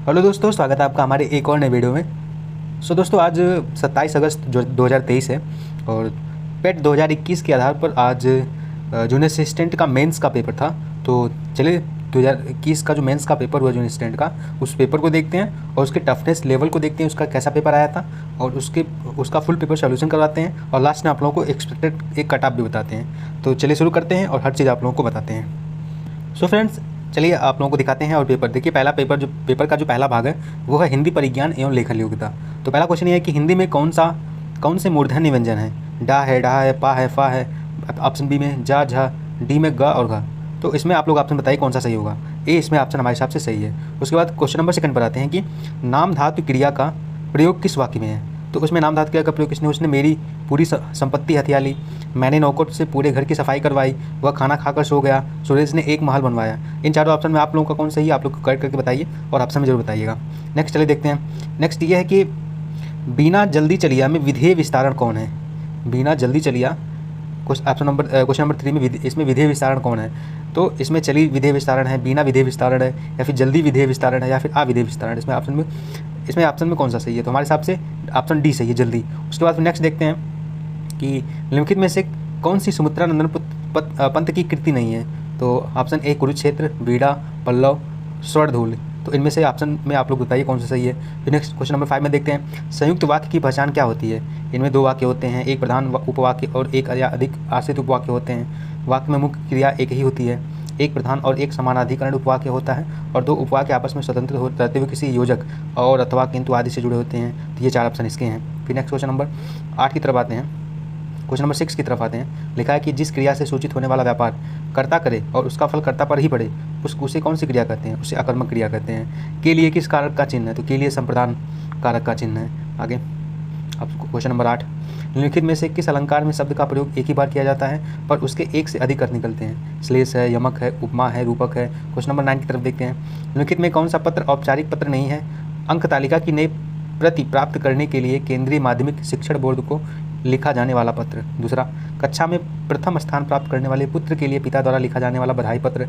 Hello दोस्तों, स्वागत है आपका हमारे एक और नए वीडियो में। दोस्तों, आज 27 अगस्त जो 2023 है और पेट 2021 के आधार पर आज जूनियर असिस्टेंट का मेंस का पेपर था। तो चलिए 2021 का जो मेंस का पेपर हुआ जूनियर असिस्टेंट का, उस पेपर को देखते हैं और उसके टफनेस लेवल को देखते हैं, उसका कैसा पेपर आया था और उसका फुल पेपर सोल्यूशन करवाते हैं और लास्ट में आप लोगों को एक्सपेक्टेड एक कट ऑफ भी बताते हैं। तो चलिए शुरू करते हैं और हर चीज़ आप लोगों को बताते हैं। फ्रेंड्स, चलिए आप लोगों को दिखाते हैं और पेपर देखिए। पहला पेपर का जो पहला भाग है वो है हिंदी परिज्ञान एवं लेखन योग्यता। तो पहला क्वेश्चन ये है कि हिंदी में कौन से मूर्धन्य व्यंजन है? डा है, ढा है, पा है, फा है। ऑप्शन बी में जा, झा, डी में ग और घ। तो इसमें आप लोग ऑप्शन बताइए कौन सा सही होगा। ए इसमें ऑप्शन हमारे हिसाब से सही है। उसके बाद क्वेश्चन नंबर 2 पर आते हैं कि नाम धातु क्रिया का प्रयोग किस वाक्य में है? तो उसमें नाम धातु क्रिया का प्रयोग किसने? उसने मेरी पूरी संपत्ति हथिया ली, मैंने नौकर से पूरे घर की सफाई करवाई, वह खाना खाकर सो गया, सुरेश ने एक महल बनवाया। इन चारों ऑप्शन में आप लोगों का कौन सही है आप लोग करेक्ट करके बताइए और ऑप्शन में जरूर बताइएगा। नेक्स्ट चलिए देखते हैं। नेक्स्ट ये है कि बिना जल्दी चलिया में विधेय विस्तारण कौन है? बिना जल्दी चलिया क्वेश्चन नंबर 3 में इसमें विधेय विस्तारण कौन है? तो इसमें चली विधेय विस्तारण है, बिना विधेय विस्तारण है, या फिर जल्दी विधेय विस्तारण है, या फिर अविधेय विस्तारण। इसमें ऑप्शन में कौन सा सही है? तो हमारे हिसाब से ऑप्शन डी सही है, जल्दी। उसके बाद फिर नेक्स्ट देखते हैं कि निम्नलिखित में से कौन सी सुमित्रा नंदन पंत की कृति नहीं है? तो ऑप्शन ए कुरुक्षेत्र, बीड़ा, पल्लव, स्वर्णधूल। तो इनमें से ऑप्शन में आप लोग बताइए कौन सा सही है। फिर नेक्स्ट क्वेश्चन नंबर 5 में देखते हैं, संयुक्त वाक्य की पहचान क्या होती है? इनमें 2 वाक्य होते हैं, एक प्रधान उपवाक्य और एक या अधिक आश्रित उपवाक्य होते हैं। वाक्य में मुख्य क्रिया एक ही होती है, एक प्रधान और एक समानाधिकरण उपवाक्य होता है और 2 उपवाक्य आपस में स्वतंत्र रहते हुए किसी योजक और अथवा किंतु आदि से जुड़े होते हैं। तो ये 4 ऑप्शन इसके हैं। फिर नेक्स्ट क्वेश्चन नंबर 8 की तरफ आते हैं। क्वेश्चन नंबर 6 की तरफ आते हैं। लिखा है कि जिस क्रिया से सूचित होने वाला व्यापार कर्ता करे और उसका फल कर्ता पर ही पड़े उसे कौन सी क्रिया कहते हैं? उसे अकर्मक क्रिया कहते हैं। के लिए किस कारक का चिन्ह है? तो के लिए संप्रदान कारक का चिन्ह है। आगे अब क्वेश्चन नंबर 8, निम्नलिखित में से किस अलंकार में शब्द का प्रयोग एक ही बार किया जाता है पर उसके एक से अधिक अर्थ निकलते हैं? श्लेष है, यमक है, उपमा है, रूपक है। क्वेश्चन नंबर 9 की तरफ देखते हैं। निम्नलिखित में कौन सा पत्र औपचारिक पत्र नहीं है? अंक तालिका की नई प्रति प्राप्त करने के लिए केंद्रीय माध्यमिक शिक्षण बोर्ड को लिखा जाने वाला पत्र। दूसरा, कक्षा में प्रथम स्थान प्राप्त करने वाले पुत्र के लिए पिता द्वारा लिखा जाने वाला बधाई पत्र।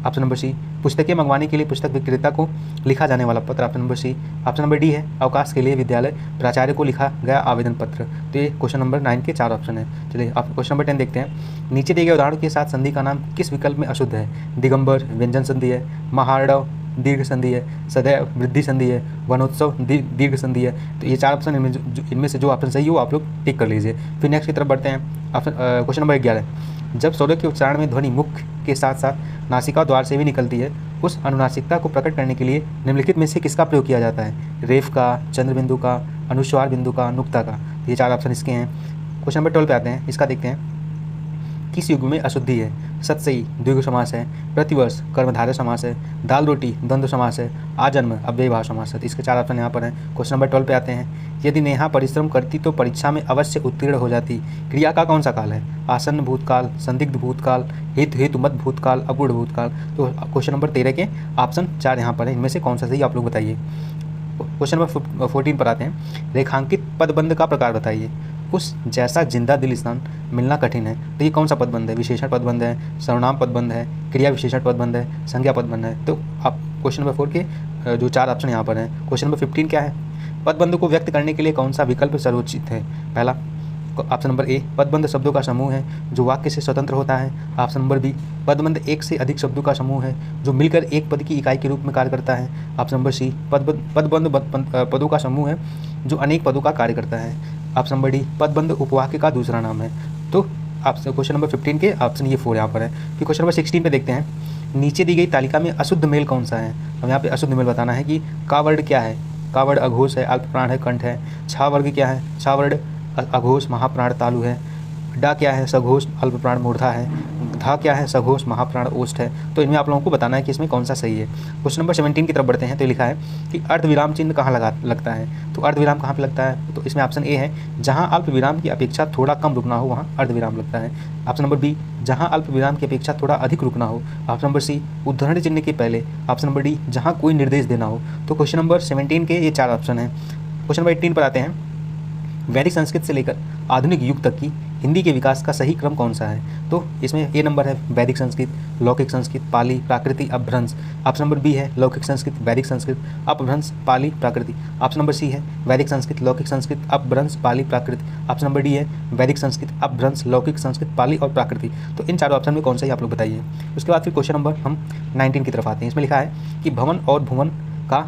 ऑप्शन नंबर सी, पुस्तकें मंगवाने के लिए पुस्तक विक्रेता को लिखा जाने वाला पत्र। Option number C. Option number D है, अवकाश के लिए विद्यालय प्राचार्य को लिखा गया आवेदन पत्र। तो ये क्वेश्चन नंबर 9 के 4 ऑप्शन है। चलिए आप क्वेश्चन नंबर 10 देखते हैं। नीचे दिए गए उदाहरण के साथ संधि का नाम किस विकल्प में अशुद्ध है? दिगंबर व्यंजन संधि है, महार्णव दीर्घ संधि है, सदैव वृद्धि संधि है, वनोत्सव दीर्घ संधि है। तो ये 4 ऑप्शन इनमें से जो ऑप्शन सही हो आप लोग टिक कर लीजिए। फिर नेक्स्ट की तरफ बढ़ते हैं। क्वेश्चन नंबर 11, जब स्वरों के उच्चारण में ध्वनि मुख के साथ साथ नासिका द्वार से भी निकलती है उस अनुनासिकता को प्रकट करने के लिए निम्नलिखित में से किसका प्रयोग किया जाता है? रेफ का, चंद्र बिंदु का, अनुस्वार बिंदु का, नुक्ता का। ये 4 ऑप्शन इसके हैं। क्वेश्चन नंबर 12 पे आते हैं। इसका देखते हैं, किस युग में अशुद्धि है? सतसई द्विगु समास है, प्रतिवर्ष कर्मधारय समास है, दाल रोटी द्वंद्व समास है, आजन्म अव्ययभाव समास है। तो इसके 4 ऑप्शन यहाँ पर हैं। क्वेश्चन नंबर 12 पे आते हैं। यदि नेहा परिश्रम करती तो परीक्षा में अवश्य उत्तीर्ण हो जाती। क्रिया का कौन सा काल है? आसन्न भूतकाल, संदिग्ध भूतकाल, हेतुमत भूतकाल, अपूर्ण भूतकाल। तो क्वेश्चन नंबर 13 के ऑप्शन 4 यहाँ पर है। इनमें से कौन सा सही आप लोग बताइए। क्वेश्चन नंबर 14 पर आते हैं। रेखांकित पदबंध का प्रकार बताइए। उस जैसा जिंदा दिल स्थान मिलना कठिन है। तो ये कौन सा पदबंध है? विशेषण पदबंध है, सर्वनाम पदबंध है, क्रिया विशेषण पदबंध है, संज्ञा पदबंध है। तो आप क्वेश्चन नंबर 4 के जो 4 ऑप्शन यहाँ पर हैं। क्वेश्चन नंबर 15 क्या है? पदबंध को व्यक्त करने के लिए कौन सा विकल्प सर्वोचित है? पहला ऑप्शन नंबर ए, पदबंध शब्दों का समूह है जो वाक्य से स्वतंत्र होता है। ऑप्शन नंबर बी, पदबंध एक से अधिक शब्दों का समूह है जो मिलकर एक पद की इकाई के रूप में कार्य करता है। ऑप्शन नंबर सी, पदबंध पदों का समूह है जो अनेक पदों का कार्य करता है। ऑप्शन नंबर डी, पदबंध उपवाक्य का दूसरा नाम है। तो आपसे क्वेश्चन नंबर 15 के ऑप्शन ये 4 यहाँ पर है। फिर क्वेश्चन नंबर 16 पे देखते हैं। नीचे दी गई तालिका में अशुद्ध मेल कौन सा है? हम यहाँ पे अशुद्ध मेल बताना है कि का वर्ड क्या है? का वर्ड अघोष है, अल्प प्राण है, कंठ है। छा वर्ग क्या है? छा वर्ड अघोष महाप्राण तालु है। डा क्या है? सघोष अल्प प्राण मूर्धा है। धा क्या है? सघोष महाप्राण ओष्ठ है। तो इनमें आप लोगों को बताना है कि इसमें कौन सा सही है। क्वेश्चन नंबर 17 की तरफ बढ़ते हैं। तो लिखा है कि अर्धविराम चिन्ह कहाँ लगता है? तो अर्धविराम कहाँ पे लगता है? तो इसमें ऑप्शन ए है, जहाँ अल्प विराम की अपेक्षा थोड़ा कम रुकना हो वहाँ अर्धविराम लगता है। ऑप्शन नंबर बी, जहाँ अल्प विराम की अपेक्षा थोड़ा अधिक रुकना हो। ऑप्शन नंबर सी, उद्धरण चिन्ह के पहले। ऑप्शन नंबर डी, जहाँ कोई निर्देश देना हो। तो क्वेश्चन नंबर 17 के ये 4 ऑप्शन हैं। क्वेश्चन नंबर 18 पर आते हैं। वैदिक संस्कृत से लेकर आधुनिक युग तक की हिंदी के विकास का सही क्रम कौन सा है? तो इसमें ए नंबर है वैदिक संस्कृत, लौकिक संस्कृत, पाली, प्राकृति, अपभ्रंश। ऑप्शन नंबर बी है लौकिक संस्कृत, वैदिक संस्कृत, अपभ्रंश, पाली, प्राकृति। ऑप्शन नंबर सी है वैदिक संस्कृत, लौकिक संस्कृत, अपभ्रंश, पाली, प्राकृति। ऑप्शन नंबर डी है वैदिक संस्कृत, अपभ्रंश, लौकिक संस्कृत, पाली और प्राकृति। तो इन चारों ऑप्शन में कौन सा ही आप लोग बताइए। उसके बाद फिर क्वेश्चन नंबर हम 19 की तरफ आते हैं। इसमें लिखा है कि भवन और भुवन का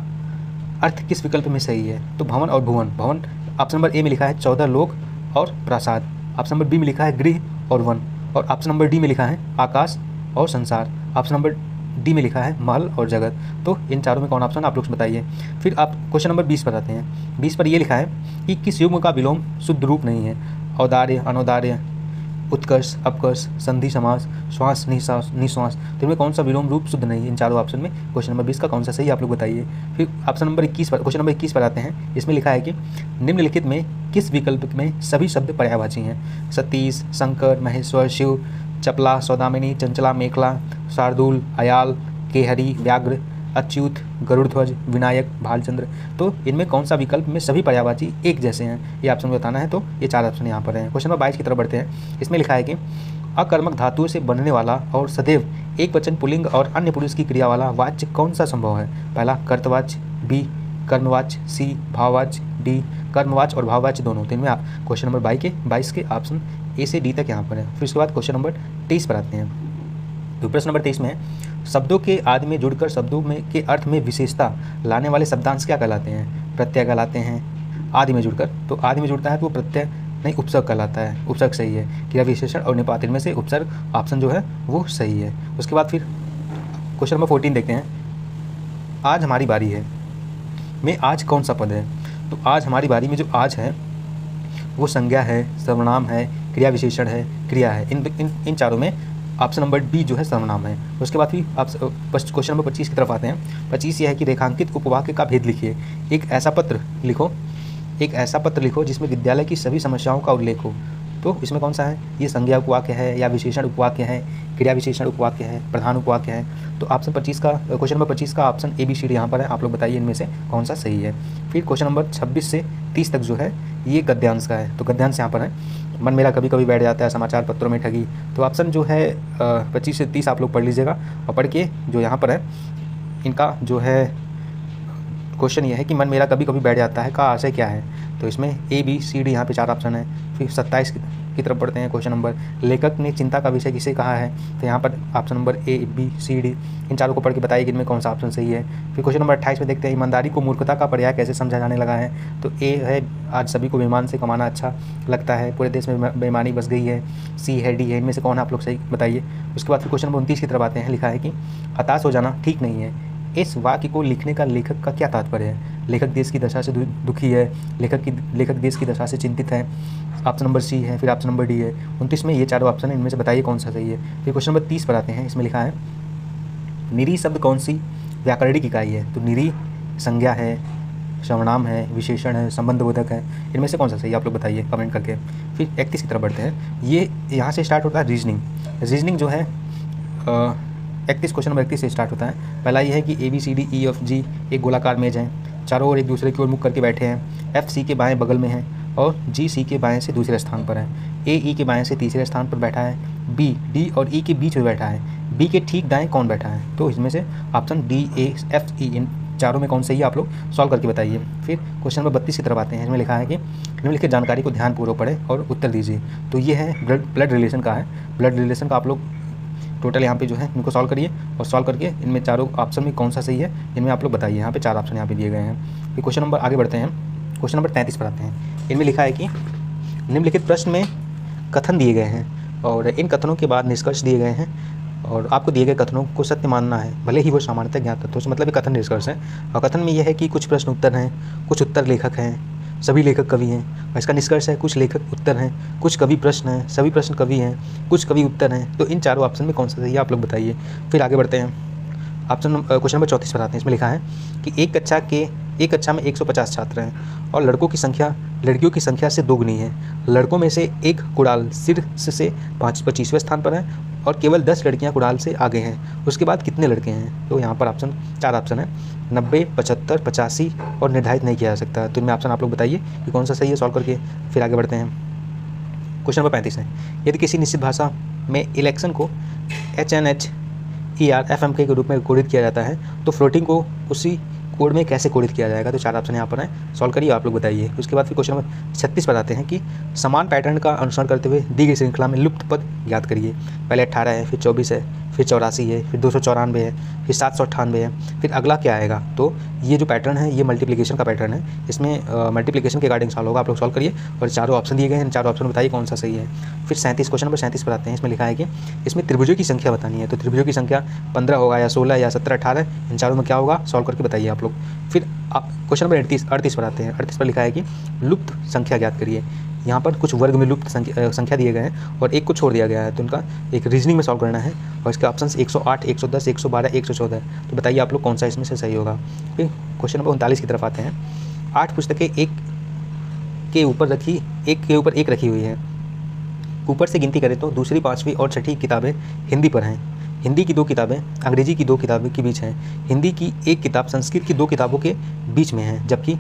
अर्थ किस विकल्प में सही है? तो भवन और भुवन, भवन ऑप्शन नंबर ए में लिखा है 14 लोक और प्रासाद। ऑप्शन नंबर बी में लिखा है गृह और वन। और ऑप्शन नंबर डी में लिखा है आकाश और संसार। ऑप्शन नंबर डी में लिखा है महल और जगत। तो इन चारों में कौन ऑप्शन आप लोग बताइए। फिर आप क्वेश्चन नंबर 20 पर आते हैं। 20 पर ये लिखा है कि किस युग्म का विलोम शुद्ध रूप नहीं है? औदार्य, अनौदार्य, उत्कर्ष, अपकर्ष, संधि समास, श्वास, निश्वास, निश्वास। तो इनमें कौन सा विलोम रूप शुद्ध नहीं है? इन चारों ऑप्शन में क्वेश्चन नंबर 20 का कौन सा सही आप लोग बताइए। फिर ऑप्शन नंबर 21 पर, क्वेश्चन नंबर 21 पर आते हैं। इसमें लिखा है कि निम्नलिखित में किस विकल्प में सभी शब्द पर्यायवाची हैं? सतीश, शंकर, महेश्वर, शिव, चपला, सौदामिनी, चंचला, मेखला, शार्दुल, अयाल, केहरी, व्याघ्र, अच्युत, गरुड़ध्वज, विनायक, भालचंद्र। तो इनमें कौन सा विकल्प में सभी पर्यायवाची एक जैसे हैं? ये ऑप्शन बताना है। तो ये चार ऑप्शन यहाँ पर हैं। क्वेश्चन नंबर 22 की तरफ बढ़ते हैं। इसमें लिखा है कि अकर्मक धातुओं से बनने वाला और सदैव एक वचन पुल्लिंग और अन्य पुरुष की क्रिया वाला वाच्य कौन सा संभव है? पहला कर्तवाच्य, बी कर्मवाच्य, सी भाववाच्य, डी कर्मवाच्य और भाववाच्य दोनों। तो इनमें क्वेश्चन नंबर 22 के ऑप्शन ए से डी तक यहाँ पर है। फिर उसके बाद क्वेश्चन नंबर 23 पर आते हैं। तो प्रश्न नंबर 23 में शब्दों के आदि में जुड़कर शब्दों में के अर्थ में विशेषता लाने वाले शब्दांश क्या कहलाते हैं? प्रत्यय कहलाते हैं। आदि में जुड़कर, तो आदि में जुड़ता है तो वो प्रत्यय नहीं उपसर्ग कहलाता है। उपसर्ग सही है। क्रिया विशेषण और निपात, इनमें से उपसर्ग ऑप्शन जो है वो सही है। उसके बाद फिर क्वेश्चन नंबर 14 देखते हैं। आज हमारी बारी है में आज कौन सा पद है? तो आज हमारी बारी में जो आज है वो संज्ञा है, सर्वनाम है, क्रिया विशेषण है, क्रिया है। इन चारों में ऑप्शन नंबर बी जो है सर्वनाम है। उसके बाद फिर आप क्वेश्चन नंबर 25 की तरफ आते हैं। 25 ये है कि रेखांकित उपवाक्य का भेद लिखिए। एक ऐसा पत्र लिखो जिसमें विद्यालय की सभी समस्याओं का उल्लेख हो। तो इसमें कौन सा है? ये संज्ञा उपवाक्य है या विशेषण उपवाक्य है, क्रिया विशेषण उपवाक्य है, प्रधान उपवाक्य है। तो ऑप्शन 25 का, क्वेश्चन नंबर 25 का option A B C D यहाँ पर है। आप लोग बताइए इनमें से कौन सा सही है। फिर क्वेश्चन नंबर 26 से 30 तक जो है ये गद्यांश का है। तो गद्यांश यहाँ पर है। मन मेरा कभी कभी बैठ जाता है, समाचार पत्रों में ठगी। तो ऑप्शन जो है 25 से 30 आप लोग पढ़ लीजिएगा और पढ़ के जो यहाँ पर है इनका जो है क्वेश्चन ये है कि मन मेरा कभी कभी बैठ जाता है का आशय क्या है? तो इसमें ए बी सी डी यहाँ पे 4 ऑप्शन है। फिर 27 की तरफ पढ़ते हैं। क्वेश्चन नंबर लेखक ने चिंता का विषय किसे कहा है? तो यहाँ पर option number A B C D इन चारों को पढ़ के बताइए कि इनमें कौन सा ऑप्शन सही है। फिर क्वेश्चन नंबर 28 में देखते हैं ईमानदारी को मूर्खता का पर्याय कैसे समझा जाने लगा है? तो ए है आज सभी को बेईमान से कमाना अच्छा लगता है, पूरे देश में बेईमानी बस गई है। सी है, डी है। इनमें से कौन आप लोग सही बताइए। उसके बाद फिर क्वेश्चन नंबर 29 की तरफ आते हैं। लिखा है कि हताश हो जाना ठीक नहीं है। इस वाक्य को लिखने का लेखक का क्या तात्पर्य है? लेखक देश की दशा से दुखी है, लेखक देश की दशा से चिंतित है। ऑप्शन नंबर सी है। फिर ऑप्शन नंबर डी है। 29 में ये चारों ऑप्शन है। इनमें से बताइए कौन सा सही है। फिर क्वेश्चन नंबर 30 पर आते हैं। इसमें लिखा है निरी शब्द कौन सी व्याकरणिक इकाई है? तो निरी संज्ञा है, सर्वनाम है, विशेषण है, संबंधबोधक है। इनमें से कौन सा सही आप लोग बताइए कमेंट करके। फिर 31 की तरफ बढ़ते हैं। ये यहाँ से स्टार्ट होता है रीजनिंग जो है 31 क्वेश्चन नंबर 31 से स्टार्ट होता है। पहला ये है कि A B C D E F G एक गोलाकार मेज है, चारों ओर एक दूसरे की ओर मुख करके बैठे हैं। एफ सी के बाएं बगल में है और जी सी के बाएं से दूसरे स्थान पर है। ए ई के बाएं से तीसरे स्थान पर बैठा है। बी डी और ई के बीच में बैठा है। बी के ठीक दाएं कौन बैठा है? तो इसमें से option D A F E इन चारों में कौन सही है आप लोग सॉल्व करके बताइए। फिर क्वेश्चन नंबर 32 की तरफ आते हैं। इसमें लिखा है कि निम्नलिखित जानकारी को ध्यानपूर्वक पढ़ें और उत्तर दीजिए। तो ये है ब्लड रिलेशन का है। ब्लड रिलेशन का आप लोग टोटल यहाँ पे जो है इनको सॉल्व करिए और सॉल्व करके इनमें चारों ऑप्शन में कौन सा सही है इनमें आप लोग बताइए। यहाँ पे 4 ऑप्शन यहाँ पे दिए गए हैं। फिर क्वेश्चन नंबर आगे बढ़ते हैं। क्वेश्चन नंबर 33 पर आते हैं। इनमें लिखा है कि निम्नलिखित प्रश्न में कथन दिए गए हैं और इन कथनों के बाद निष्कर्ष दिए गए हैं और आपको दिए गए कथनों को सत्य मानना है भले ही वो सामान्यतः ज्ञात तथ्यों से, मतलब ये कथन निष्कर्ष है। और कथन में यह है कि कुछ प्रश्न उत्तर हैं, कुछ उत्तर लेखक हैं, सभी लेखक कवि हैं। और इसका निष्कर्ष है कुछ लेखक उत्तर हैं, कुछ कवि प्रश्न हैं, सभी प्रश्न कवि हैं, कुछ कवि उत्तर हैं। तो इन चारों ऑप्शन में कौन सा सही है आप लोग बताइए। फिर आगे बढ़ते हैं। क्वेश्चन नंबर 34 पर आते हैं। इसमें लिखा है कि एक कक्षा में 150 छात्र हैं और लड़कियों की संख्या से दोगुनी है। लड़कों में से एक कुड़ाल शीर्ष से 25वें स्थान पर है और केवल 10 लड़कियां कुणाल से आगे हैं, उसके बाद कितने लड़के हैं? तो यहाँ पर ऑप्शन 4 ऑप्शन है, 90, 75, 85 और निर्धारित नहीं किया जा सकता। तो इनमें ऑप्शन आप लोग बताइए कि कौन सा सही है। सॉल्व करके फिर आगे बढ़ते हैं। क्वेश्चन नंबर 35 है, यदि किसी निश्चित भाषा में इलेक्शन को HNHER FMK के रूप में कोडित किया जाता है तो फ्लोटिंग को उसी कोड में कैसे कोडित किया जाएगा? तो 4 ऑप्शन यहाँ पर है, सॉल्व करिए, आप लोग बताइए। उसके बाद फिर क्वेश्चन नंबर 36 बताते हैं कि समान पैटर्न का अनुसरण करते हुए दी गई श्रृंखला में लुप्त पद ज्ञात करिए। पहले 18 है, फिर 24 है, फिर 84 है, फिर 294 है, फिर 798 है, फिर अगला क्या आएगा? तो ये जो पैटर्न है ये मल्टीप्लिकेशन का पैटर्न है, इसमें मल्टीप्लिकेशन के अकॉर्डिंग सॉल्व होगा। आप लोग सॉल्व करिए और चारों ऑप्शन दिए गए हैं, इन चारों ऑप्शन बताइए कौन सा सही है। फिर 37 क्वेश्चन नंबर 37 पर आते हैं। इसमें लिखा है कि इसमें त्रिभुजों की संख्या बतानी है। तो त्रिभुजों की संख्या 15 होगा या 16 या 17, 18, इन चारों में क्या होगा? सॉल्व करके बताइए आप लोग। फिर आप क्वेश्चन नंबर 38 पर आते हैं। 38 पर लिखा है कि लुप्त संख्या ज्ञात करिए। यहाँ पर कुछ वर्ग में लुप्त संख्या दिए गए हैं और एक को छोड़ दिया गया है, तो उनका एक रीजनिंग में सॉल्व करना है और इसके ऑप्शन 108, 110, 112, 114 है। तो बताइए आप लोग कौन सा इसमें से सही होगा। फिर क्वेश्चन नंबर 39 की तरफ आते हैं। 8 पुस्तकें एक के ऊपर एक रखी हुई है। ऊपर से गिनती करें तो दूसरी, 5वीं और 6ठी किताबें हिंदी पर हैं। हिंदी की 2 किताबें अंग्रेजी की 2 किताबों के बीच हैं। हिंदी की 1 किताब संस्कृत की 2 किताबों के बीच में है, जबकि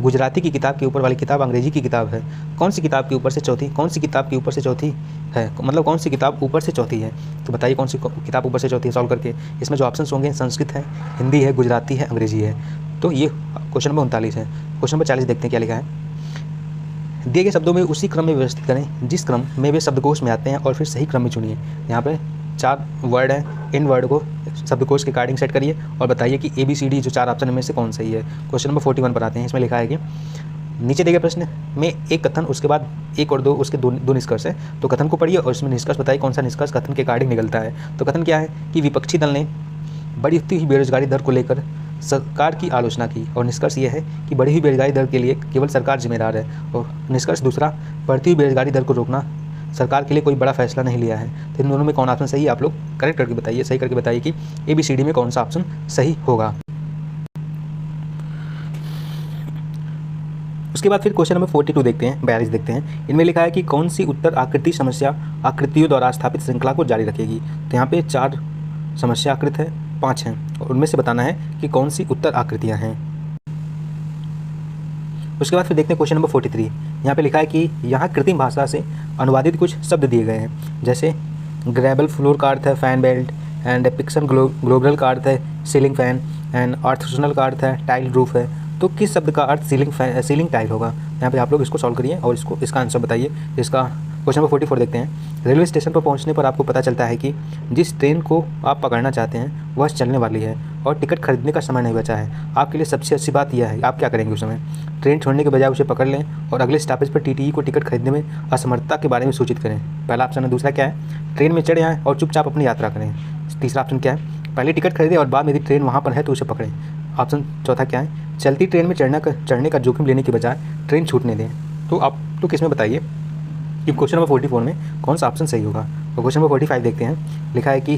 गुजराती की किताब के ऊपर वाली किताब अंग्रेजी की किताब है। कौन सी किताब के ऊपर से चौथी? कौन सी किताब के ऊपर से चौथी है, मतलब कौन सी किताब ऊपर से चौथी है? तो बताइए कौन सी किताब ऊपर से चौथी है। सॉल्व करके इसमें जो ऑप्शन होंगे संस्कृत है, हिंदी है, गुजराती है, अंग्रेजी है। तो ये क्वेश्चन नंबर 39 है। क्वेश्चन नंबर 40 देखते हैं क्या लिखा है। दिए गए शब्दों में उसी क्रम में व्यवस्थित करें जिस क्रम में वे शब्दकोश में आते हैं और फिर सही क्रम में चुनिए। यहाँ पे 4 वर्ड हैं, इन वर्ड को शब्दकोश के अकॉर्डिंग सेट करिए और बताइए कि ABCD जो 4 ऑप्शन में से कौन सही है। क्वेश्चन नंबर 41 पर आते हैं। इसमें लिखा है कि नीचे दिए गए प्रश्न में एक कथन, उसके बाद 1 और 2 उसके दो निष्कर्ष है। तो कथन को पढ़िए और इसमें निष्कर्ष बताइए कौन सा निष्कर्ष कथन के अकॉर्डिंग निकलता है। तो कथन क्या है कि विपक्षी दल ने बढ़ती हुई बेरोजगारी दर को लेकर सरकार की आलोचना की और निष्कर्ष ये है कि बढ़ी हुई बेरोजगारी दर के लिए केवल सरकार जिम्मेदार है। और निष्कर्ष दूसरा, बढ़ती हुई बेरोजगारी दर को रोकना सरकार के लिए कोई बड़ा फैसला नहीं लिया है। तो इन दोनों में कौन ऑप्शन सही है आप लोग करेक्ट करके बताइए, सही करके बताइए कि ABCD में कौन सा ऑप्शन सही होगा। उसके बाद फिर क्वेश्चन नंबर 42 देखते हैं, 42 देखते हैं। इनमें लिखा है कि कौन सी उत्तर आकृति समस्या आकृतियों द्वारा स्थापित श्रृंखला को जारी रखेगी। तो यहाँ पे 4 समस्या आकृत है, 5 हैं और उनमें से बताना है कि कौन सी उत्तर आकृतियाँ हैं। उसके बाद फिर देखते हैं क्वेश्चन नंबर 43। यहाँ पे लिखा है कि यहाँ कृत्रिम भाषा से अनुवादित कुछ शब्द दिए गए हैं, जैसे ग्रेबल फ्लोर का अर्थ है फैन बेल्ट, एंड पिक्सन ग्लोबल का अर्थ है सीलिंग फैन, एंड आर्थोसनल का अर्थ है टाइल रूफ है। तो किस शब्द का अर्थ सीलिंग टाइल होगा? यहाँ पे आप लोग इसको सॉल्व करिए और इसका आंसर बताइए। इसका क्वेश्चन नंबर 44 देखते हैं। रेलवे स्टेशन पर पहुंचने पर आपको पता चलता है कि जिस ट्रेन को आप पकड़ना चाहते हैं वह चलने वाली है और टिकट खरीदने का समय नहीं बचा है। आपके लिए सबसे अच्छी बात यह है, आप क्या करेंगे उस समय? ट्रेन छोड़ने के बजाय उसे पकड़ लें और अगले स्टॉपेज पर TTE को टिकट खरीदने में असमर्थता के बारे में सूचित करें। पहला ऑप्शन है। दूसरा क्या है? ट्रेन में चढ़ आएँ और चुपचाप अपनी यात्रा करें। तीसरा ऑप्शन क्या है? पहले टिकट खरीदें और बाद में यदि ट्रेन वहाँ पर है तो उसे पकड़ें। ऑप्शन चौथा क्या है? चलती ट्रेन में चढ़ने का जोखिम लेने के बजाय ट्रेन छूटने दें। तो आप तो किसमें बताइए कि क्वेश्चन नंबर 44 में कौन सा ऑप्शन सही होगा। तो क्वेश्चन नंबर 45 देखते हैं। लिखा है कि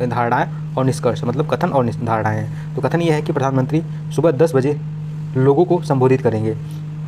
धारणाएं और निष्कर्ष, मतलब कथन और धारणाएं हैं। तो कथन ये है कि प्रधानमंत्री सुबह 10 बजे लोगों को संबोधित करेंगे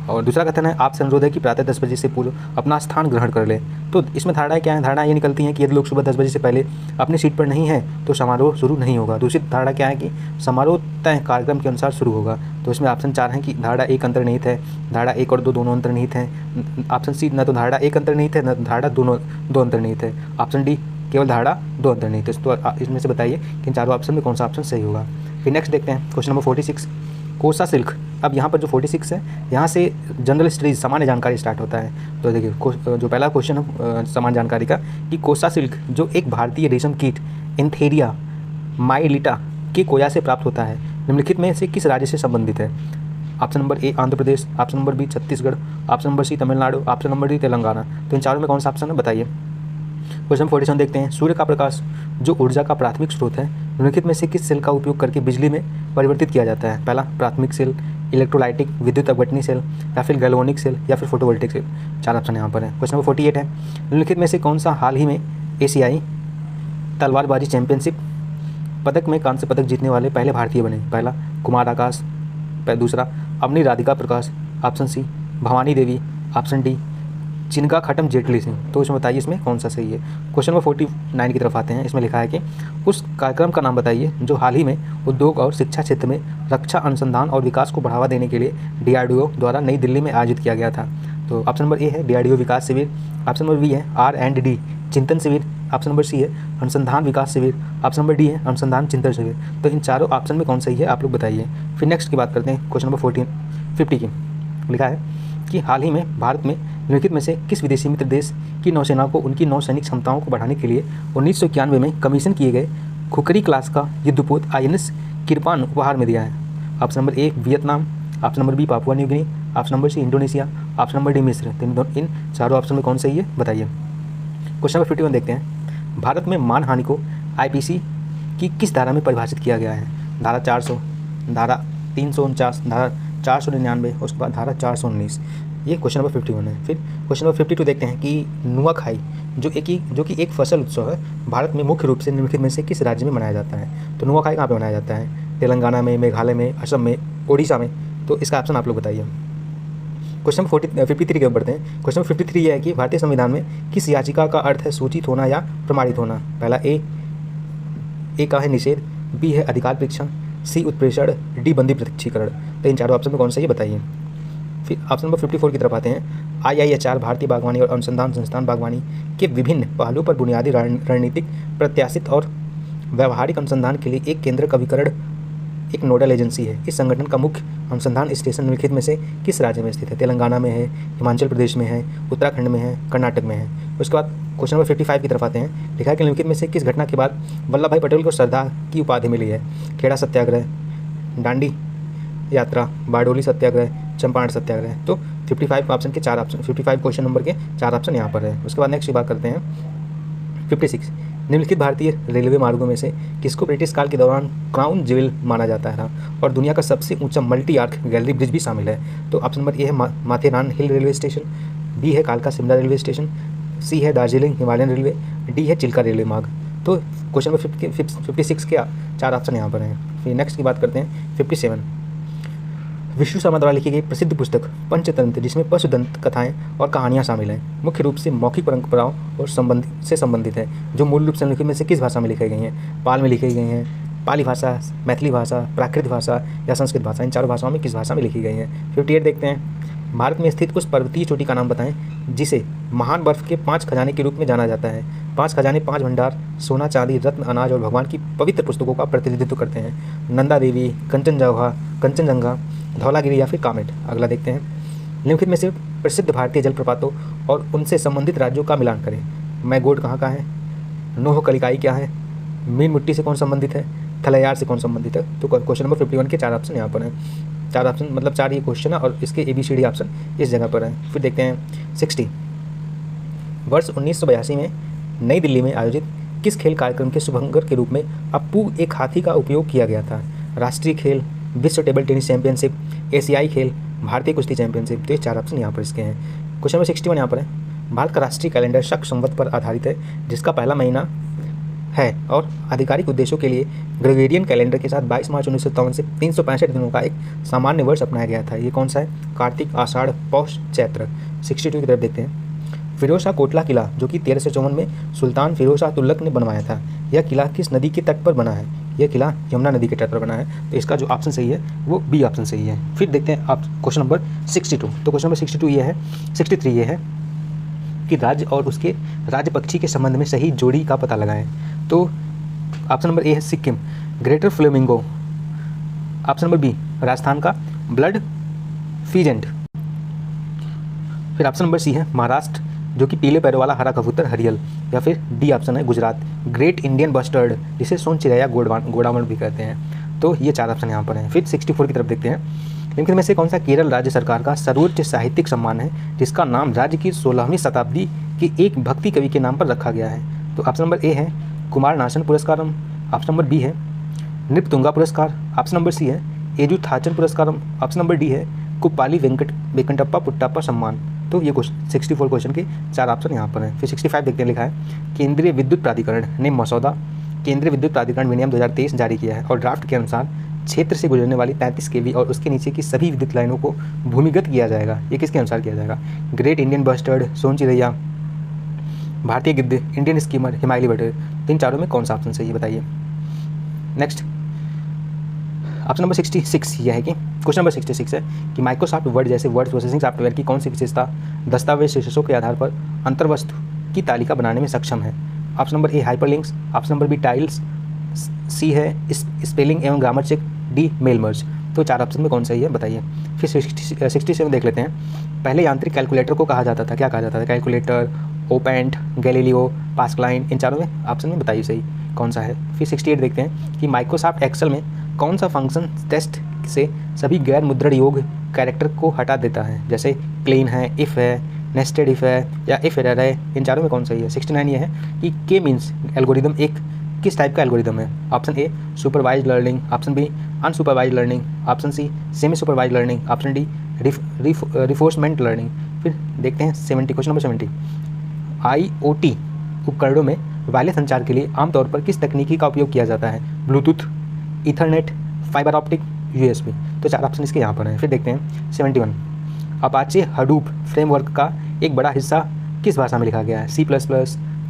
और दूसरा कथन है आपसे अनुरोध है कि प्रातः 10 बजे से पूर्व अपना स्थान ग्रहण कर लें। तो इसमें धारणाएं क्या है? धारणाएं ये निकलती हैं कि यदि लोग सुबह 10 बजे से पहले अपनी सीट पर नहीं हैं तो समारोह शुरू नहीं होगा। दूसरी धारणा क्या है कि समारोह तय कार्यक्रम के अनुसार शुरू होगा। तो इसमें ऑप्शन 4 हैं कि धारणा 1 अंतर्निहित है, धारणा 1 और 2 दोनों अंतर्निहित हैं। ऑप्शन सी न तो धारणा 1 अंतर्निहित है न धारणा 2 अंतर्निहित है। ऑप्शन डी केवल धारणा 2 अंतर्निहित है। तो इसमें से बताइए कि इन चारों ऑप्शन में कौन सा ऑप्शन सही होगा। फिर नेक्स्ट देखते हैं क्वेश्चन नंबर 46, कोसा सिल्क। अब यहाँ पर जो 46 है यहाँ से जनरल स्टडीज सामान्य जानकारी स्टार्ट होता है। तो देखिए जो पहला क्वेश्चन है सामान्य जानकारी का कि कोसा सिल्क जो एक भारतीय रेशम कीट एंथेरिया माइलिटा के कोया से प्राप्त होता है निम्नलिखित में से किस राज्य से संबंधित है। Option number A Andhra Pradesh, option number B Chhattisgarh, option number C Tamil Nadu, option number D Telangana. तो इन चारों में कौन सा ऑप्शन है बताइए। क्वेश्चन 47 देखते हैं। सूर्य का प्रकाश जो ऊर्जा का प्राथमिक स्रोत है निम्नलिखित में से किस सेल का उपयोग करके बिजली में परिवर्तित किया जाता है। पहला प्राथमिक सेल, इलेक्ट्रोलाइटिक विद्युत अपघटनी सेल, या फिर गैल्वेनिक सेल, या फिर फोटोवोल्टिक सेल। 4 ऑप्शन यहाँ पर है। क्वेश्चन नंबर 48 है। निम्नलिखित में से कौन सा हाल ही में एशियाई तलवारबाजी चैंपियनशिप पदक में कांस्य पदक जीतने वाले पहले भारतीय बने। पहला कुमार आकाश, दूसरा अवनी राधिका प्रकाश, option C Bhavani Devi, option D जिनका खत्म जेटली से। तो इसमें बताइए इसमें कौन सा सही है। क्वेश्चन नंबर 49 की तरफ आते हैं। इसमें लिखा है कि उस कार्यक्रम का नाम बताइए जो हाल ही में उद्योग और शिक्षा क्षेत्र में रक्षा अनुसंधान और विकास को बढ़ावा देने के लिए DRDO द्वारा नई दिल्ली में आयोजित किया गया था। तो ऑप्शन नंबर ए है DRDO विकास शिविर, ऑप्शन नंबर बी है R&D चिंतन शिविर, ऑप्शन नंबर सी है अनुसंधान विकास शिविर, ऑप्शन नंबर डी है अनुसंधान चिंतन शिविर। तो इन चारों ऑप्शन में कौन सही है आप लोग बताइए। फिर नेक्स्ट की बात करते हैं क्वेश्चन नंबर 50 की। लिखा है कि हाल ही में भारत में निम्नलिखित में से किस विदेशी मित्र देश की नौसेना को उनकी नौसैनिक क्षमताओं को बढ़ाने के लिए 1991 में कमीशन किए गए खुकरी क्लास का युद्धपोत INS किरपान उपहार में दिया है। Option number A Vietnam, option number B Papua New Guinea, option number C Indonesia, option number D मिस्र। तो इन चारों ऑप्शन में कौन सही है बताइए। क्वेश्चन नंबर 51 देखते हैं। भारत में मानहानि को IPC की किस धारा में परिभाषित किया गया है। धारा 400, धारा 349, धारा 499, उसके बाद धारा 419। ये क्वेश्चन नंबर 51 है। फिर क्वेश्चन नंबर 52 देखते हैं कि नुआखाई जो कि एक फसल उत्सव है, भारत में मुख्य रूप से निम्नलिखित में से किस राज्य में मनाया जाता है। तो नुआखाई कहाँ पे मनाया जाता है। तेलंगाना में, मेघालय में, असम में, ओडिशा में। तो इसका ऑप्शन आप लोग बताइए। क्वेश्चन 53 की ओर बढ़ते हैं। क्वेश्चन 53 ये है कि भारतीय संविधान में किस याचिका का अर्थ है सूचित होना या प्रमाणित होना। पहला ए का है निषेध, बी है अधिकार परीक्षण, सी उत्प्रेषण, डी बंदी प्रत्यक्षीकरण। तो इन चारों ऑप्शन में कौन सा ये बताइए। फिर ऑप्शन नंबर 54 की तरफ आते हैं। IIHR भारतीय बागवानी और अनुसंधान संस्थान बागवानी के विभिन्न पहलुओं पर बुनियादी रणनीतिक प्रत्याशित और व्यावहारिक अनुसंधान के लिए एक केंद्र अभिकरण एक नोडल एजेंसी है। इस संगठन का मुख्य अनुसंधान स्टेशन निम्नलिखित में से किस राज्य में स्थित है। तेलंगाना में है, हिमाचल प्रदेश में है, उत्तराखंड में है, कर्नाटक में है। उसके बाद क्वेश्चन नंबर 55 की तरफ आते हैं। लिखा है कि निम्नलिखित में से किस घटना के बाद वल्लभ भाई पटेल को श्रद्धा की उपाधि मिली है। खेड़ा सत्याग्रह, दांडी यात्रा, बारडोली सत्याग्रह, चंपारण सत्याग्रह। तो 55 ऑप्शन के 4 ऑप्शन, 55 क्वेश्चन नंबर के 4 ऑप्शन यहाँ पर है। उसके बाद नेक्स्ट की बात करते हैं 56। निम्नलिखित भारतीय रेलवे मार्गों में से किसको ब्रिटिश काल के दौरान क्राउन ज्वेल माना जाता है और दुनिया का सबसे ऊंचा मल्टी आर्क गैलरी ब्रिज भी शामिल है। तो ऑप्शन नंबर ए है माथेरान हिल रेलवे स्टेशन, बी है कालका शिमला रेलवे स्टेशन, सी है दार्जिलिंग हिमालयन रेलवे, डी है चिल्का रेलवे मार्ग। तो क्वेश्चन नंबर 56 के 4 ऑप्शन यहाँ पर हैं। फिर नेक्स्ट की बात करते हैं 57। विष्णु शर्मा द्वारा लिखी गई प्रसिद्ध पुस्तक पंचतंत्र जिसमें पशुदंत कथाएं और कहानियां शामिल हैं मुख्य रूप से मौखिक परंपराओं और संबंधित है, जो मूल रूप से निम्नलिखित में से किस भाषा में लिखी गई हैं। पाल में लिखी गई हैं, पाली भाषा, मैथिली भाषा, प्राकृत भाषा या संस्कृत भाषा। इन चारों भाषाओं में किस भाषा में लिखी गई हैं। 58 देखते हैं। भारत में स्थित उस पर्वतीय चोटी का नाम बताएं जिसे महान बर्फ के 5 खजाने के रूप में जाना जाता है। 5 खजाने 5 भंडार सोना, चांदी, रत्न, अनाज और भगवान की पवित्र पुस्तकों का प्रतिनिधित्व करते हैं। नंदा देवी, कंचनजंगा, धौलागिरी या फिर कामेट। अगला देखते हैं। निम्नलिखित में से प्रसिद्ध भारतीय जलप्रपातों और उनसे संबंधित राज्यों का मिलान करें। मैगोड कहाँ का है, नोह कलिकाई क्या है, मीन मुट्टी से कौन संबंधित है, थलैयार से कौन संबंधित है। तो क्वेश्चन नंबर 51 के 4 ऑप्शन यहाँ पर हैं। 4 ऑप्शन मतलब 4 ये क्वेश्चन है और इसके ABCD ऑप्शन इस जगह पर है। फिर देखते हैं 60। वर्ष 1982 में नई दिल्ली में आयोजित किस खेल कार्यक्रम के शुभंकर के रूप में अप्पू एक हाथी का उपयोग किया गया था। राष्ट्रीय खेल, विश्व टेबल टेनिस चैंपियनशिप, एशियाई खेल, भारतीय कुश्ती चैंपियनशिप। तो ये 4 ऑप्शन यहाँ पर इसके हैं। क्वेश्चन नंबर 61 यहाँ पर है। भारत का राष्ट्रीय कैलेंडर शक संवत पर आधारित है जिसका पहला महीना है और आधिकारिक उद्देश्यों के लिए ग्रेगोरियन कैलेंडर के साथ 22 मार्च 1957 से 365 दिनों का एक सामान्य वर्ष अपनाया गया था। ये कौन सा है। कार्तिक, आषाढ़, पौष, चैत्र। 62 की तरफ देखते हैं। फिरोज शाह कोटला किला जो कि 1354 में सुल्तान फिरोज शाह तुगलक ने बनवाया था, यह किला किस नदी के तट पर बना है। यह किला यमुना नदी के तट पर बना है। तो इसका जो ऑप्शन सही है वो बी ऑप्शन सही है। फिर देखते हैं आप क्वेश्चन नंबर 62। तो क्वेश्चन नंबर 62 ये है, 63 ये है कि राज्य और उसके राज्य पक्षी के संबंध में सही जोड़ी का पता लगाएं। तो ऑप्शन नंबर ए है Sikkim, greater flamingo. Option number B Rajasthan का ब्लड फीजेंट। फिर ऑप्शन नंबर सी है महाराष्ट्र जो कि पीले पैरों वाला हरा कबूतर हरियल। या फिर डी ऑप्शन है गुजरात, ग्रेट इंडियन बस्टर्ड जिसे सोन चिड़ैया गोडावण भी कहते हैं। तो ये 4 ऑप्शन यहाँ पर हैं। फिर 64 की तरफ देखते हैं। निम्नलिखित में से कौन सा केरल राज्य सरकार का सर्वोच्च साहित्यिक सम्मान है जिसका नाम राज्य की 16वीं शताब्दी के एक भक्ति कवि के नाम पर रखा गया है। तो ऑप्शन नंबर ए है कुमारनाशन पुरस्कारम, ऑप्शन नंबर बी है नृपतुंगा पुरस्कार, ऑप्शन नंबर सी है एजुथाचन पुरस्कारम, ऑप्शन नंबर डी है कुप्पाली वेंकटप्पा पुट्टाप्पा सम्मान। तो ये 64 क्वेश्चन के 4 ऑप्शन यहाँ पर हैं। फिर 65 देखते हैं। लिखा है केंद्रीय विद्युत प्राधिकरण ने मसौदा केंद्रीय विद्युत प्राधिकरण विनियम 2023 जारी किया है और ड्राफ्ट के अनुसार क्षेत्र से गुजरने वाली 33 kV और उसके नीचे की सभी विद्युत लाइनों को भूमिगत किया जाएगा। ये किसके अनुसार किया जाएगा? ग्रेट इंडियन बस्टर्ड, सोन चिरैया, भारतीय गिद्ध, इंडियन स्कीमर, हिमालय बटेर। इन चारों में कौन सा ऑप्शन सही है बताइए। नेक्स्ट ऑप्शन नंबर 66 यह है कि क्वेश्चन नंबर 66 है कि माइक्रोसॉफ्ट वर्ड जैसे वर्ड प्रोसेसिंग सॉफ्टवेयर की कौन सी विशेषता दस्तावेज शीर्षकों के आधार पर अंतर्वस्तु की तालिका बनाने में सक्षम है। Option number A hyperlinks, option number B tiles, C है स्पेलिंग एवं grammar check, D mail merge. तो 4 ऑप्शन में कौन सही है बताइए। फिर 67 देख लेते हैं। पहले यांत्रिक कैलकुलेटर को कहा जाता था, क्या कहा जाता था? कैलकुलेटर, ओपेंट, गैलीलियो, पास्कलाइन। इन चारों में ऑप्शन में बताइए सही कौन सा है। फिर 68 देखते हैं कि माइक्रोसॉफ्ट एक्सेल में कौन सा फंक्शन टेस्ट से सभी गैर मुद्रण योग कैरेक्टर को हटा देता है, जैसे क्लीन है, इफ़ है, नेस्टेड इफ़ है या इफ़ एरर है। इन चारों में कौन सही है। 69 ये है कि के मीन्स एल्गोरिदम एक किस टाइप का एल्गोरिदम है। Option A supervised learning, option B unsupervised learning, option C semi supervised learning, option D reinforcement learning. फिर देखते हैं 70 क्वेश्चन नंबर 70। IoT उपकरणों में वायरलेस संचार के लिए आमतौर पर किस तकनीकी का उपयोग किया जाता है? Bluetooth, Ethernet, fibre optic, USB। तो 4 ऑप्शन इसके यहाँ पर हैं। फिर देखते हैं 71। अपाचे हडूप फ्रेमवर्क का एक बड़ा हिस्सा किस भाषा में लिखा गया है? C++,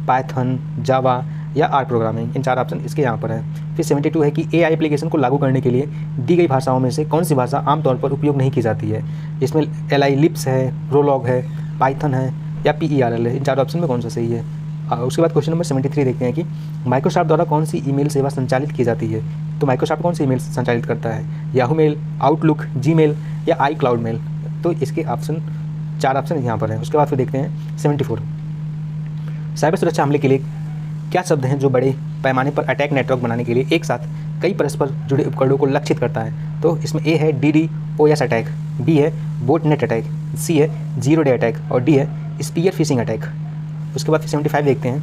पाइथन, जावा या आर प्रोग्रामिंग। इन 4 ऑप्शन इसके यहाँ पर हैं। फिर 72 है कि AI एप्लीकेशन को लागू करने के लिए दी गई भाषाओं में से कौन सी भाषा आमतौर पर उपयोग नहीं की जाती है? इसमें LI लिप्स है, प्रोलॉग है, पाइथन है या PERL है। इन 4 ऑप्शन में कौन सा सही है। उसके बाद क्वेश्चन नंबर 73 देखते हैं कि माइक्रोसॉफ्ट द्वारा कौन सी ईमेल सेवा संचालित की जाती है। तो माइक्रोसॉफ्ट कौन सी ईमेल संचालित करता है? याहू मेल, आउटलुक, जीमेल या iCloud मेल। तो इसके ऑप्शन 4 ऑप्शन यहाँ पर हैं। उसके बाद फिर देखते हैं 74। साइबर सुरक्षा हमले के लिए क्या शब्द हैं जो बड़े पैमाने पर अटैक नेटवर्क बनाने के लिए एक साथ कई परस्पर जुड़े उपकरणों को लक्षित करता है? तो इसमें ए है DDoS अटैक, बी है बोटनेट अटैक, सी है जीरो डे अटैक और डी है स्पीयर फिशिंग अटैक। उसके बाद 75 देखते हैं।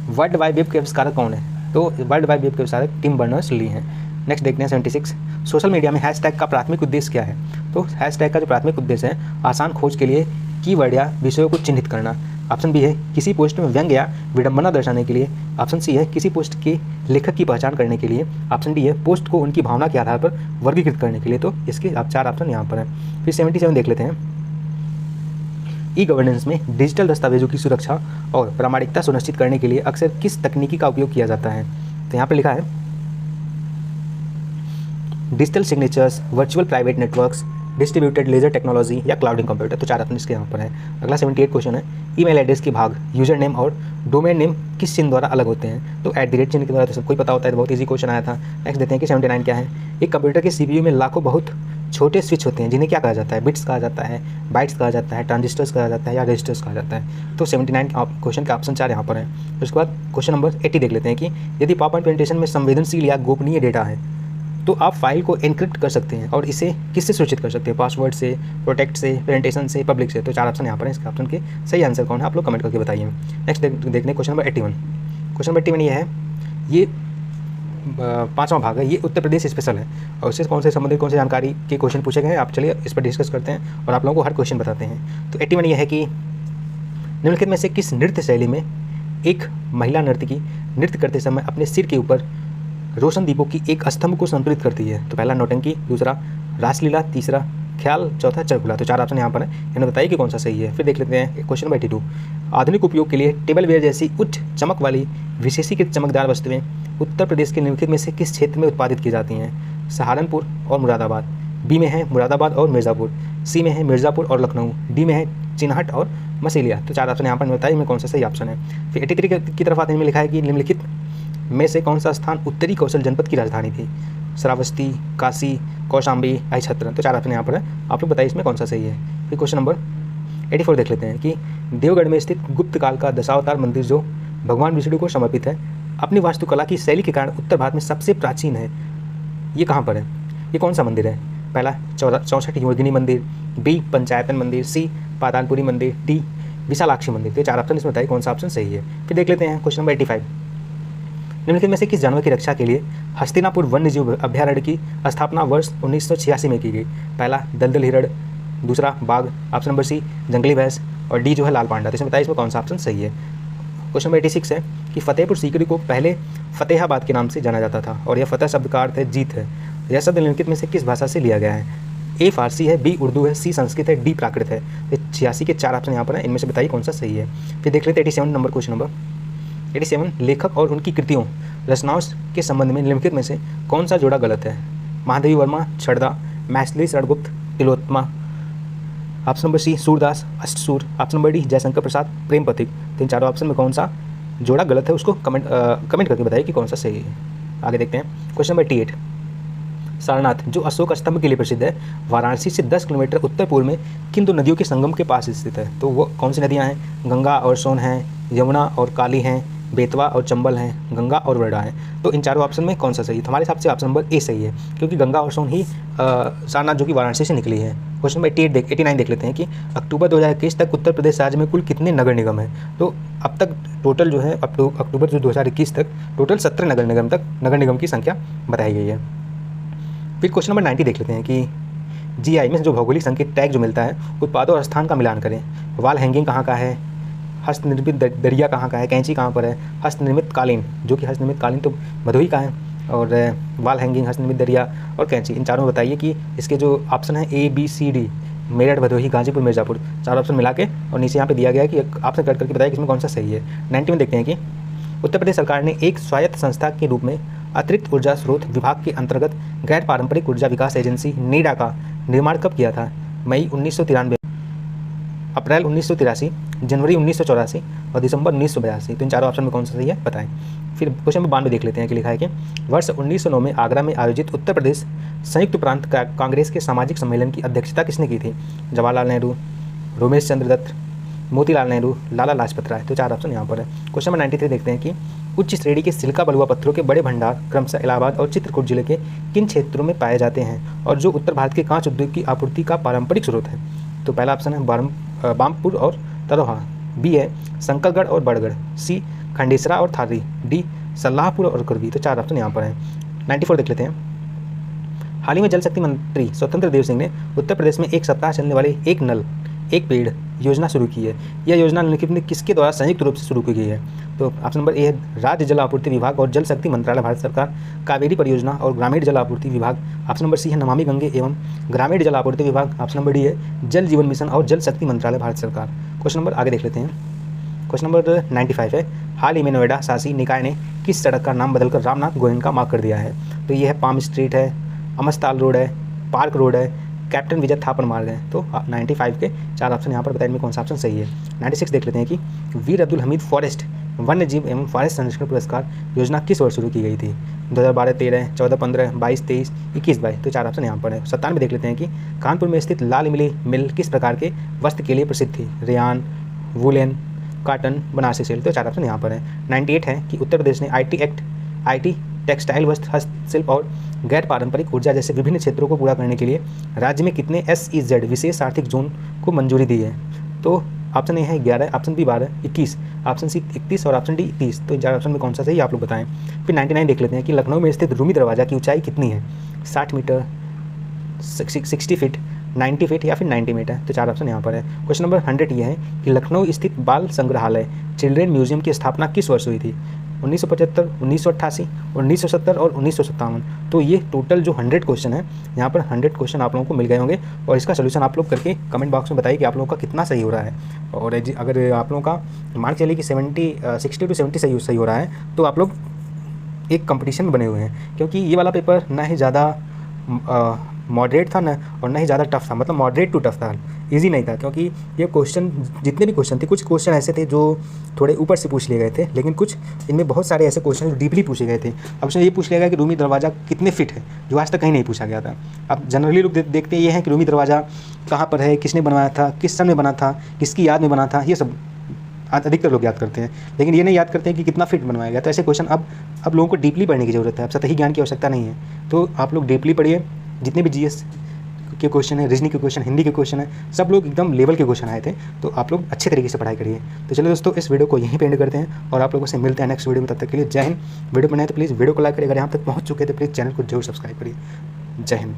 वर्ल्ड वाइड वेब के आविष्कारक कौन है? तो वर्ल्ड वाइड वेब के आविष्कारक टिम बर्नर्स-ली हैं। नेक्स्ट देखते हैं 76। सोशल मीडिया में हैशटैग का प्राथमिक उद्देश्य क्या है? तो हैशटैग का जो प्राथमिक उद्देश्य है आसान खोज के लिए कीवर्ड या विषयों को चिन्हित करना। ऑप्शन बी है किसी पोस्ट में व्यंग्य या विडंबना दर्शाने के लिए। ऑप्शन सी है किसी पोस्ट के लेखक की पहचान करने के लिए। ऑप्शन डी है पोस्ट को उनकी भावना के आधार पर वर्गीकृत करने के लिए। तो इसके 4 ऑप्शन यहाँ पर हैं। फिर 77 देख लेते हैं। ई गवर्नेंस में डिजिटल दस्तावेजों की सुरक्षा और प्रामाणिकता सुनिश्चित करने के लिए अक्सर किस तकनीकी का उपयोग किया जाता है? तो यहाँ पर लिखा है digital signatures, virtual private networks, distributed laser technology या क्लाउडिंग कंप्यूटर। तो 4 ऑप्शन इसके यहाँ पर है। अगला 78 क्वेश्चन है। ईमेल एड्रेस के भाग यूजर नेम और डोमेन नेम किस चिन्ह द्वारा अलग होते हैं? तो @ चिन्ह के द्वारा तो सबको ही पता होता है, बहुत ईजी क्वेश्चन आया था। नेक्स्ट देखते हैं कि 79 क्या है। एक कंप्यूटर के CPU में लाखों बहुत छोटे स्विच होते हैं जिन्हें क्या कहा जाता है? बिट्स कहा जाता है, बाइट्स कहा जाता है, ट्रांजिस्टर्स कहा जाता है या रजिस्टर्स कहा जाता है। तो 79 क्वेश्चन का ऑप्शन 4 यहाँ पर है। उसके बाद क्वेश्चन नंबर 80 देख लेते हैं कि यदि पावरपॉइंट प्रेजेंटेशन में संवेदनशील या गोपनीय डेटा है तो आप फाइल को एनक्रिप्ट कर सकते हैं और इसे किससे सुरक्षित कर सकते हैं? पासवर्ड से, प्रोटेक्ट से, प्रेजेंटेशन से, पब्लिक से। तो 4 ऑप्शन यहाँ पर है। इसके ऑप्शन के सही आंसर कौन है आप लोग कमेंट करके बताइए। नेक्स्ट देखते हैं क्वेश्चन नंबर 81। क्वेश्चन नंबर 81 ये है, ये 5वां भाग है, ये उत्तर प्रदेश स्पेशल है और इससे कौन से संबंधित कौन से जानकारी के क्वेश्चन पूछे गए हैं आप चलिए इस पर डिस्कस करते हैं और आप लोगों को हर क्वेश्चन बताते हैं। तो 81 ये है कि निम्नलिखित में से किस नृत्य शैली में एक महिला नर्तकी नृत्य करते समय अपने सिर के ऊपर रोशन दीपों की एक स्तंभ को संतुलित करती है? तो पहला नौटंकी, दूसरा रासलीला, तीसरा ख्याल, चौथा चरखुला। तो 4 ऑप्शन यहाँ पर है। इन्हें बताइए कि कौन सा सही है। फिर देख लेते हैं क्वेश्चन नंबर 82। आधुनिक उपयोग के लिए टेबलवेयर जैसी उच्च चमक वाली विशेषीकृत चमकदार वस्तुएं उत्तर प्रदेश के निम्नलिखित में से किस क्षेत्र में उत्पादित की जाती हैं? सहारनपुर और मुरादाबाद, बी में है मुरादाबाद और मिर्ज़ापुर, सी में है मिर्ज़ापुर और लखनऊ, डी में है चिन्हट और मसीलिया। तो 4 ऑप्शन यहाँ पर बताइए में कौन सा सही ऑप्शन है। फिर 83 की तरफ आते हैं, लिखा है कि निम्नलिखित में से कौन सा स्थान उत्तरी कौशल जनपद की राजधानी थी? श्रावस्ती, काशी, कौशाम्बी, छत्र। तो 4 ऑप्शन यहाँ पर है। आप लोग बताइए इसमें कौन सा सही है। फिर क्वेश्चन नंबर 84 देख लेते हैं कि देवगढ़ में स्थित गुप्त काल का दशावतार मंदिर जो भगवान विष्णु को समर्पित है, अपनी वास्तुकला की शैली के कारण उत्तर भारत में सबसे प्राचीन है। ये कहाँ पर है? ये कौन सा मंदिर है? पहला 64 योगिनी मंदिर, बी पंचायतन मंदिर, सी पातालपुरी मंदिर, डी विशालाक्षी मंदिर। तो 4 ऑप्शन इसमें बताइए कौन सा ऑप्शन सही है। फिर देख लेते हैं क्वेश्चन नंबर 85। निम्नलिखित में से किस जानवर की रक्षा के लिए हस्तिनापुर वन्यजीव अभ्यारण्य की स्थापना वर्ष 1986 में की गई? पहला दलदल हिरण, दूसरा बाघ, ऑप्शन नंबर सी जंगली भैंस और डी जो है लाल पांडा। तो इसमें बताइए इसमें कौन सा ऑप्शन सही है। क्वेश्चन नंबर 86 है कि फतेहपुर सीकरी को पहले फतेहाबाद के नाम से जाना जाता था और यह फतेह शब्द का अर्थ है जीत है। यह शब्द निम्नलिखित में से किस भाषा से लिया गया है? ए फारसी है, बी उर्दू है, सी संस्कृत है, डी प्राकृत है। तो 86 के 4 ऑप्शन यहाँ पर है, इनमें से बताइए कौन सा सही है। फिर देख लेते हैं 87 नंबर क्वेश्चन नंबर 87। लेखक और उनकी कृतियों रचनाओं के संबंध में निम्नलिखित में से कौन सा जोड़ा गलत है? महादेवी वर्मा, छड़दा, Maithili Sharangupt, Tilottama. Option number C Surdas, अष्टसूर। Option number D Jaishankar Prasad, Prem Pathik. तो इन चारों ऑप्शन में कौन सा जोड़ा गलत है उसको कमेंट करके बताइए कि कौन सा सही है। आगे देखते हैं क्वेश्चन नंबर 88। सारनाथ जो अशोक स्तंभ के लिए प्रसिद्ध है, वाराणसी से 10 किलोमीटर उत्तर पूर्व में किन दो नदियों के संगम के पास स्थित है? तो वो कौन सी नदियाँ हैं? गंगा और सोन हैं, यमुना और काली हैं, बेतवा और चंबल हैं, गंगा और वर्धा हैं। तो इन चारों ऑप्शन में कौन सा सही है? तो हमारे हिसाब से ऑप्शन नंबर ए सही है, क्योंकि गंगा और सोन ही सारनाथ जो कि वाराणसी से निकली है। क्वेश्चन नंबर 89 देख लेते हैं कि अक्टूबर 2021 तक उत्तर प्रदेश राज्य में कुल कितने नगर निगम हैं? तो अब तक टोटल जो है अक्टूबर 2021 तक टोटल 17 नगर निगम की संख्या बताई गई है। फिर क्वेश्चन नंबर 90 देख लेते हैं कि जीआई में जो भौगोलिक संकेत टैग जो मिलता है, उत्पादों और स्थान का मिलान करें। वॉल हैंगिंग कहाँ का है? हस्तनिर्मित दरिया कहाँ का है? कैंची कहाँ पर है? हस्तनिर्मित कालीन, जो कि हस्तनिर्मित कालीन तो भदोही का है, और वॉल हैंगिंग, हस्तनिर्मित दरिया और कैंची, इन चारों में बताइए कि इसके जो ऑप्शन है A B C D, Meerut, Bhadohi, Ghazipur, Mirzapur, चार ऑप्शन मिला के और नीचे यहाँ पे दिया गया है कि ऑप्शन कट करके बताइए कि इसमें कौन सा सही है। 90 में देखते हैं कि उत्तर प्रदेश सरकार ने एक स्वायत्त संस्था के रूप में अतिरिक्त ऊर्जा स्रोत विभाग के अंतर्गत गैर पारंपरिक ऊर्जा विकास एजेंसी नीडा का निर्माण कब किया था? मई 1993, अप्रैल 1983, जनवरी 1984 और दिसंबर 1982। तो इन चारों ऑप्शन में कौन सा सही है बताएं। फिर क्वेश्चन नंबर 92 देख लेते हैं कि लिखा है कि वर्ष 1909 में आगरा में आयोजित उत्तर प्रदेश संयुक्त प्रांत कांग्रेस के सामाजिक सम्मेलन की अध्यक्षता किसने की थी? जवाहरलाल नेहरू, रोमेश चंद्र दत्त, मोतीलाल नेहरू, लाला लाजपत राय। तो चार ऑप्शन यहाँ पर है। क्वेश्चन नंबर 93 देखते हैं कि उच्च श्रेणी के सिलिका बलुआ पत्थरों के बड़े भंडार क्रमशः इलाहाबाद और चित्रकूट जिले के किन क्षेत्रों में पाए जाते हैं और जो उत्तर भारत के कांच उद्योग की आपूर्ति का पारंपरिक स्रोत है? तो पहला ऑप्शन है बामपुर और तरोहा, बी है शंकरगढ़ और बड़गढ़, सी खंडेसरा और थारी, डी सल्लाहपुर और करवी। तो चार ऑप्शन यहाँ पर हैं। 94 देख लेते हैं। हाल ही में जल शक्ति मंत्री स्वतंत्र देव सिंह ने उत्तर प्रदेश में एक सप्ताह चलने वाले एक नल एक पेड़ योजना शुरू की है। यह योजना निम्नलिखित में किसके द्वारा संयुक्त रूप से शुरू की गई है? तो ऑप्शन नंबर ए है राज्य जल आपूर्ति विभाग और जल शक्ति मंत्रालय भारत सरकार, कावेरी परियोजना और ग्रामीण जल आपूर्ति विभाग। ऑप्शन नंबर सी है नमामि गंगे एवं ग्रामीण जल आपूर्ति विभाग। ऑप्शन नंबर डी है जल जीवन मिशन और जल शक्ति मंत्रालय भारत सरकार। क्वेश्चन नंबर आगे देख लेते हैं। क्वेश्चन नंबर 95 है, हाल ही में नोएडा शासी निकाय ने किस सड़क का नाम बदलकर रामनाथ गोयनका मार्ग कर दिया है? तो ये है पाम स्ट्रीट है, अमस्ताल रोड है, पार्क रोड है, कैप्टन विजय थापर मार्ग है। तो 95 के चार ऑप्शन यहाँ पर बताइए में कौन सा ऑप्शन सही है। 96 देख लेते हैं कि वीर अब्दुल हमीद फॉरेस्ट वन्य जीव एवं फॉरेस्ट संरक्षण पुरस्कार योजना किस वर्ष शुरू की गई थी? 2012-13, 14-15, 22-23, 21-22। तो चार ऑप्शन यहाँ पर है। 97 देख लेते हैं कि कानपुर में स्थित लाल मिल किस प्रकार के वस्त्र के लिए प्रसिद्ध थी? Rayon, woollen, cotton, Banarasi silk. तो चार ऑप्शन यहाँ पर है। 98 है कि उत्तर प्रदेश ने आई.टी. टेक्सटाइल, वस्त्र, हस्तशिल्प और गैर पारंपरिक ऊर्जा जैसे विभिन्न क्षेत्रों को पूरा करने के लिए राज्य में कितने SEZ विशेष आर्थिक जोन को मंजूरी दी है? तो ऑप्शन ए है 11, ऑप्शन बी 12, 21, ऑप्शन सी 31 और ऑप्शन डी 30। तो इन चार ऑप्शन में कौन सा सही आप लोग बताएं। फिर 99 देख लेते हैं कि लखनऊ में स्थित रूमी दरवाज़ा की ऊंचाई कितनी है? 60 मीटर, 60 फीट, 90 फीट या फिर 90 मीटर। तो चार ऑप्शन यहाँ पर है। क्वेश्चन नंबर 100 ये है कि लखनऊ स्थित बाल संग्रहालय चिल्ड्रेन म्यूजियम की स्थापना किस वर्ष हुई थी? 1975, 1988, 1970 और 1957। तो ये टोटल जो 100 क्वेश्चन है, यहाँ पर 100 क्वेश्चन आप लोगों को मिल गए होंगे और इसका सोल्यूशन आप लोग करके कमेंट बॉक्स में बताइए कि आप लोगों का कितना सही हो रहा है। और अगर आप लोगों का मान चलिए कि 60 to 70 सही हो रहा है तो आप लोग एक कंपटीशन में बने हुए हैं, क्योंकि ये वाला पेपर ना ही ज़्यादा मॉडरेट था ना और ना ही ज़्यादा टफ था, मतलब मॉडरेट टू टफ था, इजी नहीं था। क्योंकि ये क्वेश्चन जितने भी क्वेश्चन थे, कुछ क्वेश्चन ऐसे थे जो थोड़े ऊपर से पूछ लिए गए थे, लेकिन कुछ इनमें बहुत सारे ऐसे क्वेश्चन जो डीपली पूछे गए थे। अब उसने ये पूछ लिया गया कि रूमी दरवाज़ा कितने फिट है, जो आज तक कहीं नहीं पूछा गया था। अब जनरली लोग देखते ये हैं कि रूमी दरवाज़ा कहाँ पर है, किसने बनवाया था, किस सन में बना था, किसकी याद में बना था, ये सब अधिकतर लोग याद करते हैं, लेकिन ये नहीं याद करते हैं कि कितना फिट बनवाया गया। तो ऐसे क्वेश्चन अब लोगों को डीपली पढ़ने की ज़रूरत है। अब सतही ज्ञान की आवश्यकता नहीं है, तो आप लोग डीपली पढ़िए। जितने भी जीएस के क्वेश्चन है, रीजनिंग के क्वेश्चन, हिंदी के क्वेश्चन है, सब लोग एकदम लेवल के क्वेश्चन आए थे, तो आप लोग अच्छे तरीके से पढ़ाई करिए। तो चलिए दोस्तों, इस वीडियो को यहीं पे एंड करते हैं और आप लोगों से मिलते हैं नेक्स्ट वीडियो में। तब तक के लिए जय हिंद। वीडियो बनाए तो प्लीज़ वीडियो को लाइक करिए, अगर यहाँ तक पहुँच चुके हैं तो प्लीज़ चैनल को जरूर सब्सक्राइब करिए। जय हिंद।